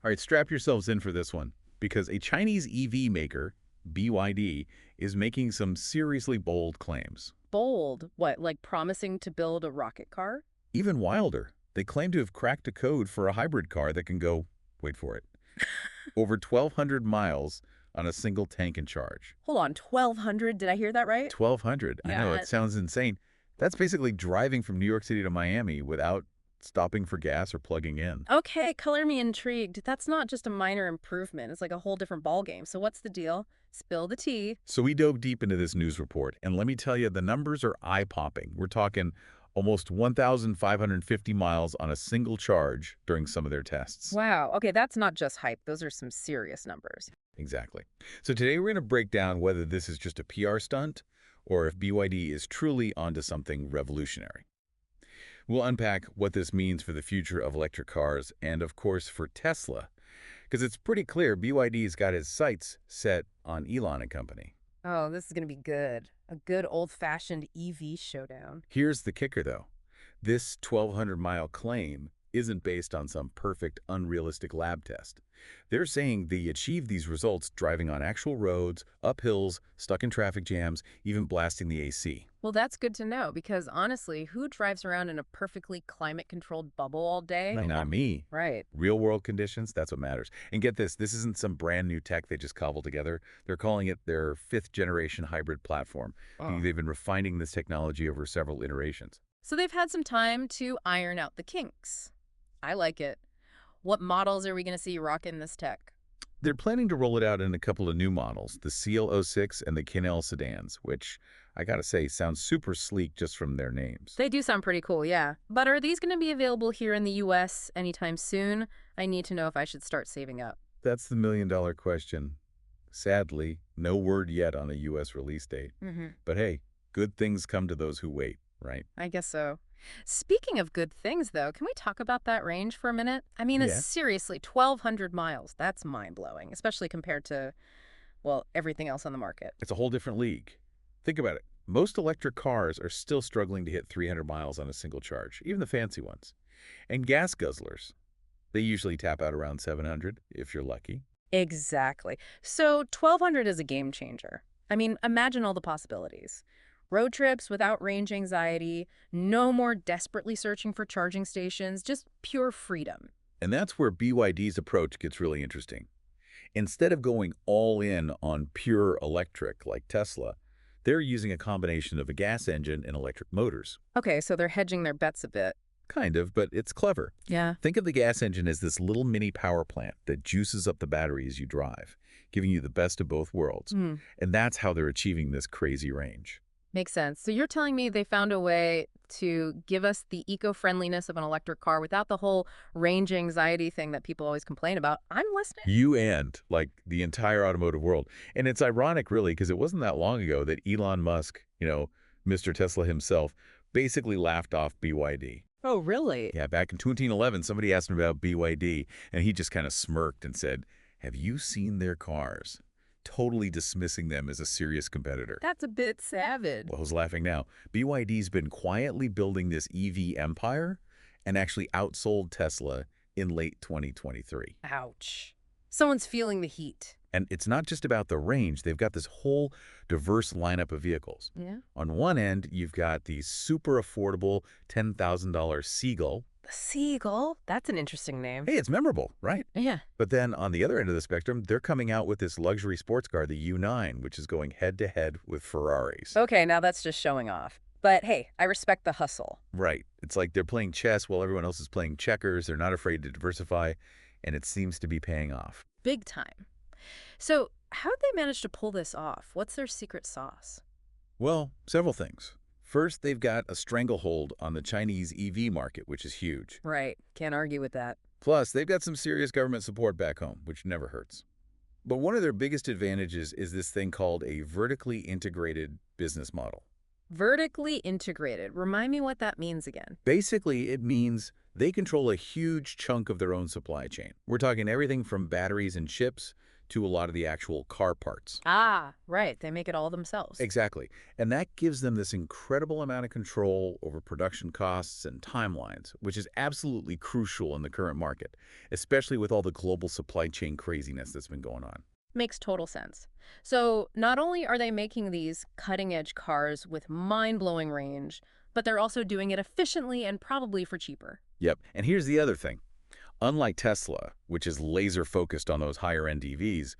All right, strap yourselves in for this one, because a Chinese EV maker, BYD, is making some seriously bold claims. Bold. What, like promising to build a rocket car? Even wilder, they claim to have cracked a code for a hybrid car that can go, wait for it, over 1,200 miles on a single tank and charge. Hold on, 1,200? Did I hear that right? 1,200. I know, Yeah. it sounds insane. That's basically driving from New York City to Miami without stopping for gas or plugging in. Okay, color me intrigued. That's not just a minor improvement. It's like a whole different ballgame. So what's the deal? Spill the tea. So we dove deep into this news report, and let me tell you, the numbers are eye-popping. We're talking almost 1,550 miles on a single charge during some of their tests. Wow. Okay, that's not just hype. Those are some serious numbers. Exactly. So today we're going to break down whether this is just a PR stunt or if BYD is truly onto something revolutionary. We'll unpack what this means for the future of electric cars and, of course, for Tesla, because it's pretty clear BYD's got his sights set on Elon and company. Oh, this is going to be good. A good old-fashioned EV showdown. Here's the kicker, though. This 1,200-mile claim isn't based on some perfect, unrealistic lab test. They're saying they achieve these results driving on actual roads, up hills, stuck in traffic jams, even blasting the AC. Well, that's good to know because honestly, who drives around in a perfectly climate-controlled bubble all day? Not me. Right. Real-world conditions, that's what matters. And get this isn't some brand new tech they just cobbled together. They're calling it their fifth-generation hybrid platform. Oh. They've been refining this technology over several iterations. So they've had some time to iron out the kinks. I like it. What models are we going to see rocking this tech? They're planning to roll it out in a couple of new models, the CL06 and the Kinel sedans, which, I gotta say, sounds super sleek just from their names. They do sound pretty cool, yeah. But are these going to be available here in the US anytime soon? I need to know if I should start saving up. That's the million-dollar question. Sadly, no word yet on a U.S. release date. But hey, good things come to those who wait, right? I guess so. Speaking of good things, though, can we talk about that range for a minute? I mean, Yeah. seriously, 1,200 miles. That's mind-blowing, especially compared to, well, everything else on the market. It's a whole different league. Think about it. Most electric cars are still struggling to hit 300 miles on a single charge, even the fancy ones. And gas guzzlers, they usually tap out around 700, if you're lucky. Exactly. So 1,200 is a game changer. I mean, imagine all the possibilities. Road trips without range anxiety, no more desperately searching for charging stations, just pure freedom. And that's where BYD's approach gets really interesting. Instead of going all in on pure electric like Tesla, they're using a combination of a gas engine and electric motors. Okay, so they're hedging their bets a bit. Kind of, but it's clever. Yeah. Think of the gas engine as this little mini power plant that juices up the battery as you drive, giving you the best of both worlds. Hmm. And that's how they're achieving this crazy range. Makes sense. So you're telling me they found a way to give us the eco-friendliness of an electric car without the whole range anxiety thing that people always complain about. I'm listening. You and, like, the entire automotive world. And it's ironic, really, because it wasn't that long ago that Elon Musk, Mr. Tesla himself, basically laughed off BYD. Oh, really? Yeah, back in 2011, somebody asked him about BYD, and he just kind of smirked and said, "Have you seen their cars?" Totally dismissing them as a serious competitor. That's a bit savage. Well, who's laughing now? BYD's been quietly building this EV empire and actually outsold Tesla in late 2023. Ouch. Someone's feeling the heat. And it's not just about the range. They've got this whole diverse lineup of vehicles. Yeah. On one end, you've got the super affordable $10,000 Seagull. The Seagull? That's an interesting name. Hey, it's memorable, right? Yeah. But then on the other end of the spectrum, they're coming out with this luxury sports car, the U9, which is going head-to-head with Ferraris. Okay, now that's just showing off. But hey, I respect the hustle. Right. It's like they're playing chess while everyone else is playing checkers. They're not afraid to diversify, and it seems to be paying off. Big time. So how'd they manage to pull this off? What's their secret sauce? Well, several things. First, they've got a stranglehold on the Chinese EV market, which is huge. Right. Can't argue with that. Plus, they've got some serious government support back home, which never hurts. But one of their biggest advantages is this thing called a vertically integrated business model. Vertically integrated. Remind me what that means again. Basically, it means they control a huge chunk of their own supply chain. We're talking everything from batteries and chips to a lot of the actual car parts. Ah, right. They make it all themselves. Exactly. And that gives them this incredible amount of control over production costs and timelines, which is absolutely crucial in the current market, especially with all the global supply chain craziness that's been going on. Makes total sense. So not only are they making these cutting-edge cars with mind-blowing range, but they're also doing it efficiently and probably for cheaper. Yep. And here's the other thing. Unlike Tesla, which is laser focused on those higher-end EVs,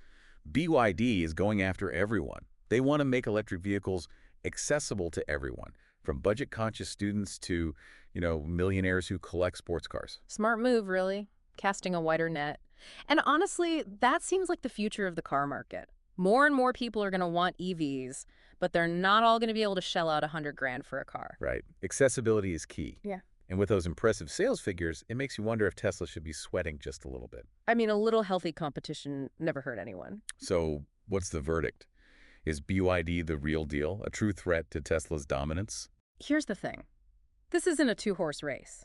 BYD is going after everyone. They want to make electric vehicles accessible to everyone, from budget-conscious students to, millionaires who collect sports cars. Smart move, really. Casting a wider net. And honestly, that seems like the future of the car market. More and more people are going to want EVs, but they're not all going to be able to shell out 100 grand for a car. Right. Accessibility is key. Yeah. And with those impressive sales figures, it makes you wonder if Tesla should be sweating just a little bit. I mean, a little healthy competition never hurt anyone. So what's the verdict? Is BYD the real deal, a true threat to Tesla's dominance? Here's the thing. This isn't a two-horse race.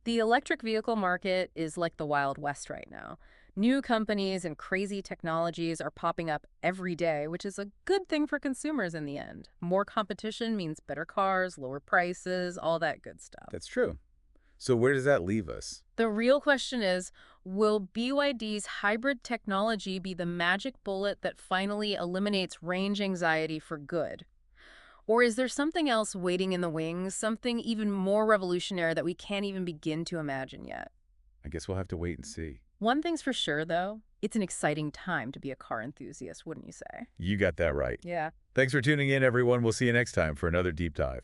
The electric vehicle market is like the Wild West right now. New companies and crazy technologies are popping up every day, which is a good thing for consumers in the end. More competition means better cars, lower prices, all that good stuff. That's true. So where does that leave us? The real question is, will BYD's hybrid technology be the magic bullet that finally eliminates range anxiety for good? Or is there something else waiting in the wings, something even more revolutionary that we can't even begin to imagine yet? I guess we'll have to wait and see. One thing's for sure, though, it's an exciting time to be a car enthusiast, wouldn't you say? You got that right. Yeah. Thanks for tuning in, everyone. We'll see you next time for another deep dive.